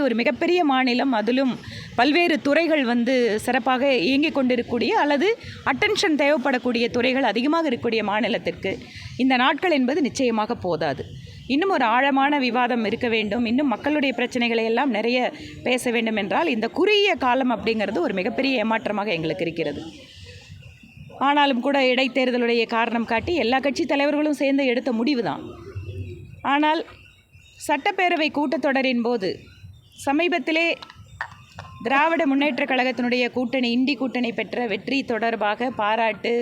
ஒரு மிகப்பெரிய மாநிலம், அதிலும் பல்வேறு துறைகள் வந்து சிறப்பாக இயங்கிக் கொண்டிருக்கக்கூடிய அல்லது அட்டென்ஷன் தேவைப்படக்கூடிய துறைகள் அதிகமாக இருக்கக்கூடிய மாநிலத்திற்கு இந்த நாட்கள் என்பது நிச்சயமாக போதாது. இன்னும் ஒரு ஆழமான விவாதம் இருக்க வேண்டும், இன்னும் மக்களுடைய பிரச்சனைகளை எல்லாம் நிறைய பேச வேண்டும் என்றால் இந்த குறுகிய காலம் அப்படிங்கிறது ஒரு மிகப்பெரிய ஏமாற்றமாக எங்களுக்கு இருக்கிறது. ஆனாலும் கூட இடைத்தேர்தலுடைய காரணம் காட்டி எல்லா கட்சி தலைவர்களும் சேர்ந்து எடுத்த முடிவு தான். ஆனால் சட்டப்பேரவை கூட்டத்தொடரின் போது சமீபத்திலே திராவிட முன்னேற்றக் கழகத்தினுடைய கூட்டணி இண்டி கூட்டணி பெற்ற வெற்றி தொடர்பாக பாராட்டு,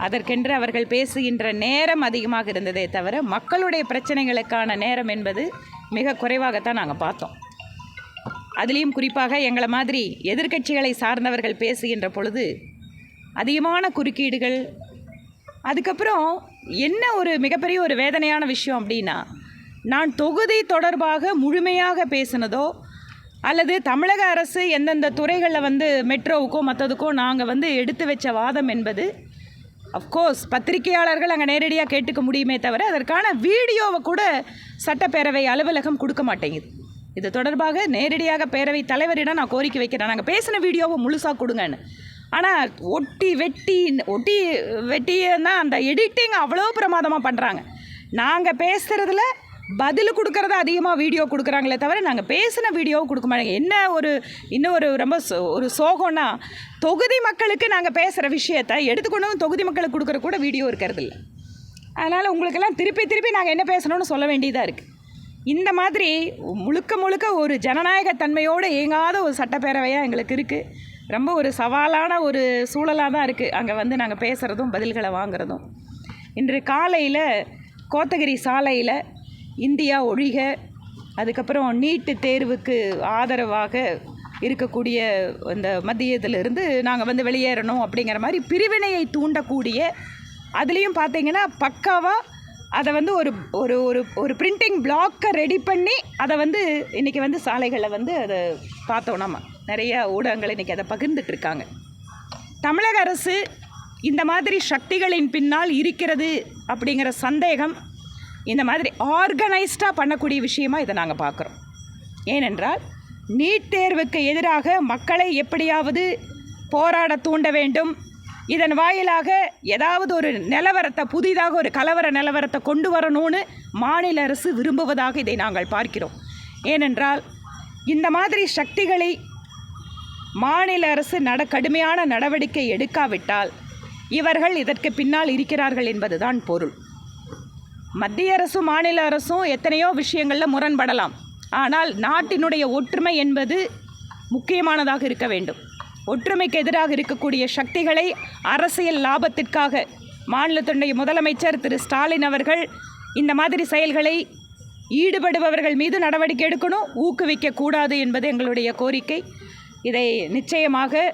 அதற்கென்று அவர்கள் பேசுகின்ற நேரம் அதிகமாக இருந்ததே தவிர மக்களுடைய பிரச்சனைகளுக்கான நேரம் என்பது மிக குறைவாகத்தான் நாங்கள் பார்த்தோம். அதுலேயும் குறிப்பாக எங்களை மாதிரி எதிர்க்கட்சிகளை சார்ந்தவர்கள் பேசுகின்ற பொழுது அதிகமான குறுக்கீடுகள். அதுக்கப்புறம் என்ன ஒரு மிகப்பெரிய ஒரு வேதனையான விஷயம் அப்படின்னா, நான் தொகுதி தொடர்பாக முழுமையாக பேசினதோ அல்லது தமிழக அரசு எந்தெந்த துறைகளில் வந்து மெட்ரோவுக்கோ மற்றதுக்கோ நாங்கள் வந்து எடுத்து வச்ச வாதம் என்பது அஃப்கோர்ஸ் பத்திரிகையாளர்கள் அங்கே நேரடியாக கேட்டுக்க முடியுமே தவிர அதற்கான வீடியோவை கூட சட்டப்பேரவை அலுவலகம் கொடுக்க மாட்டேங்குது. இது தொடர்பாக நேரடியாக பேரவை தலைவரிடம் நான் கோரிக்கை வைக்கிறேன், நாங்கள் பேசின வீடியோவை முழுசாக கொடுங்கன்னு. ஆனால் ஒட்டி வெட்டின்னா அந்த எடிட்டிங் அவ்வளோ பிரமாதமாக பண்ணுறாங்க. நாங்கள் பேசுகிறதுல பதில் கொடுக்கறத அதிகமாக வீடியோ கொடுக்குறாங்களே தவிர நாங்கள் பேசின வீடியோவும் கொடுக்க மாட்டாங்க. என்ன இன்னும் ரொம்ப ஒரு சோகம்னா, தொகுதி மக்களுக்கு நாங்கள் பேசுகிற விஷயத்தை எடுத்துக்கொண்டு தொகுதி மக்களுக்கு கொடுக்குற கூட வீடியோ இருக்கிறது இல்லை. அதனால் உங்களுக்கெல்லாம் திருப்பி நாங்கள் என்ன பேசணும்னு சொல்ல வேண்டியதாக இருக்குது. இந்த மாதிரி முழுக்க ஒரு ஜனநாயகத்தன்மையோடு இயங்காத ஒரு சட்டப்பேரவையாக எங்களுக்கு இருக்குது. ரொம்ப ஒரு சவாலான ஒரு சூழலாக தான் இருக்குது அங்கே வந்து நாங்கள் பேசுகிறதும் பதில்களை வாங்குறதும். இன்று காலையில் கோத்தகிரி சாலையில் இந்தியா ஒழிக, அதுக்கப்புறம் நீட்டு தேர்வுக்கு ஆதரவாக இருக்கக்கூடிய இந்த மத்தியத்திலிருந்து நாங்கள் வந்து வெளியேறணும் அப்படிங்கிற மாதிரி பிரிவினையை தூண்டக்கூடிய, அதுலேயும் பார்த்தீங்கன்னா பக்காவாக அதை வந்து ஒரு பிரிண்டிங் பிளாக்கை ரெடி பண்ணி அதை வந்து இன்றைக்கி வந்து சாலைகளில் வந்து அதை பார்த்தோம். நம்ம நிறைய ஊடகங்கள் இன்றைக்கி அதை பகிர்ந்துட்டுருக்காங்க. தமிழக அரசு இந்த மாதிரி சக்திகளின் பின்னால் இருக்கிறது அப்படிங்கிற சந்தேகம் இந்த மாதிரி ஆர்கனைஸ்டாக பண்ணக்கூடிய விஷயமாக இதை நாங்கள் பார்க்குறோம். ஏனென்றால் நீட் தேர்வுக்கு எதிராக மக்களை எப்படியாவது போராட தூண்ட வேண்டும், இதன் வாயிலாக ஏதாவது ஒரு நிலவரத்தை, புதிதாக ஒரு கலவர நிலவரத்தை கொண்டு வரணும்னு மாநில அரசு விரும்புவதாக இதை நாங்கள் பார்க்கிறோம். ஏனென்றால் இந்த மாதிரி சக்திகளை மாநில அரசு கடுமையான நடவடிக்கை எடுக்காவிட்டால் இவர்கள் இதற்கு பின்னால் இருக்கிறார்கள் என்பதுதான் பொருள். மத்திய அரசும் மாநில அரசும் எத்தனையோ விஷயங்களில் முரண்படலாம், ஆனால் நாட்டினுடைய ஒற்றுமை என்பது முக்கியமானதாக இருக்க வேண்டும். ஒற்றுமைக்கு எதிராக இருக்கக்கூடிய சக்திகளை அரசியல் லாபத்திற்காக மாநிலத்தினுடைய முதலமைச்சர் திரு ஸ்டாலின் அவர்கள் இந்த மாதிரி செயல்களை ஈடுபடுபவர்கள் மீது நடவடிக்கை எடுக்கணும், ஊக்குவிக்கக்கூடாது என்பது எங்களுடைய கோரிக்கை. இதை நிச்சயமாக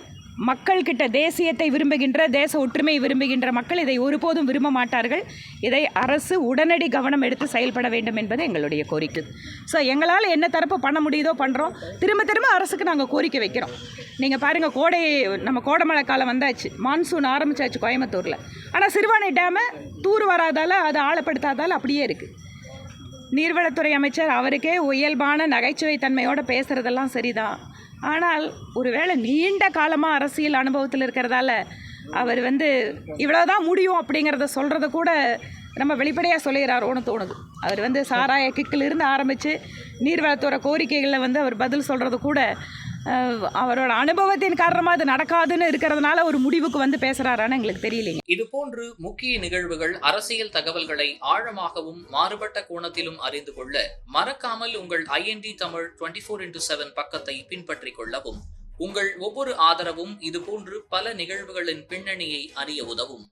மக்கள்கிட்ட தேசியத்தை விரும்புகின்ற, தேச ஒற்றுமையை விரும்புகின்ற மக்கள் இதை ஒருபோதும் விரும்ப மாட்டார்கள். இதை அரசு உடனடி கவனம் எடுத்து செயல்பட வேண்டும் என்பது எங்களுடைய கோரிக்கை. ஸோ எங்களால் என்ன தரப்பு பண்ண முடியுதோ பண்ணுறோம். திரும்ப அரசுக்கு நாங்கள் கோரிக்கை வைக்கிறோம். நீங்கள் பாருங்கள், நம்ம கோடைமழை காலம் வந்தாச்சு, மான்சூன் ஆரம்பிச்சாச்சு கோயம்புத்தூரில். ஆனால் சிறுவாணி டேமை தூர் வராதால், அதை ஆழப்படுத்தாதால் அப்படியே இருக்குது. நீர்வளத்துறை அமைச்சர் அவருக்கே இயல்பான நகைச்சுவை தன்மையோடு பேசுகிறதெல்லாம் சரிதான். ஆனால் ஒருவேளை நீண்ட காலமாக அரசியல் அனுபவத்தில் இருக்கிறதால அவர் வந்து இவ்வளோதான் முடியும் அப்படிங்கிறத சொல்கிறத கூட நம்ம வெளிப்படையாக சொல்லிடுறாரோன்னு தோணுது. அவர் வந்து சாராய கிக்கிலிருந்து ஆரம்பித்து நீர்வளத்துறை கோரிக்கைகளில் வந்து அவர் பதில் சொல்கிறது கூட அவரோட அனுபவத்தின் காரணமாக அது நடக்காதுன்னு இருக்கிறதுனால ஒரு முடிவுக்கு வந்து பேசுகிறாரான்னு எங்களுக்கு தெரியலைங்க. இதுபோன்று முக்கிய நிகழ்வுகள், அரசியல் தகவல்களை ஆழமாகவும் மாறுபட்ட கோணத்திலும் அறிந்து கொள்ள மறக்காமல் உங்கள் IND தமிழ் 24x7 பக்கத்தை பின்பற்றிக் கொள்ளவும். உங்கள் ஒவ்வொரு ஆதரவும் இதுபோன்று பல நிகழ்வுகளின் பின்னணியை அறிய உதவும்.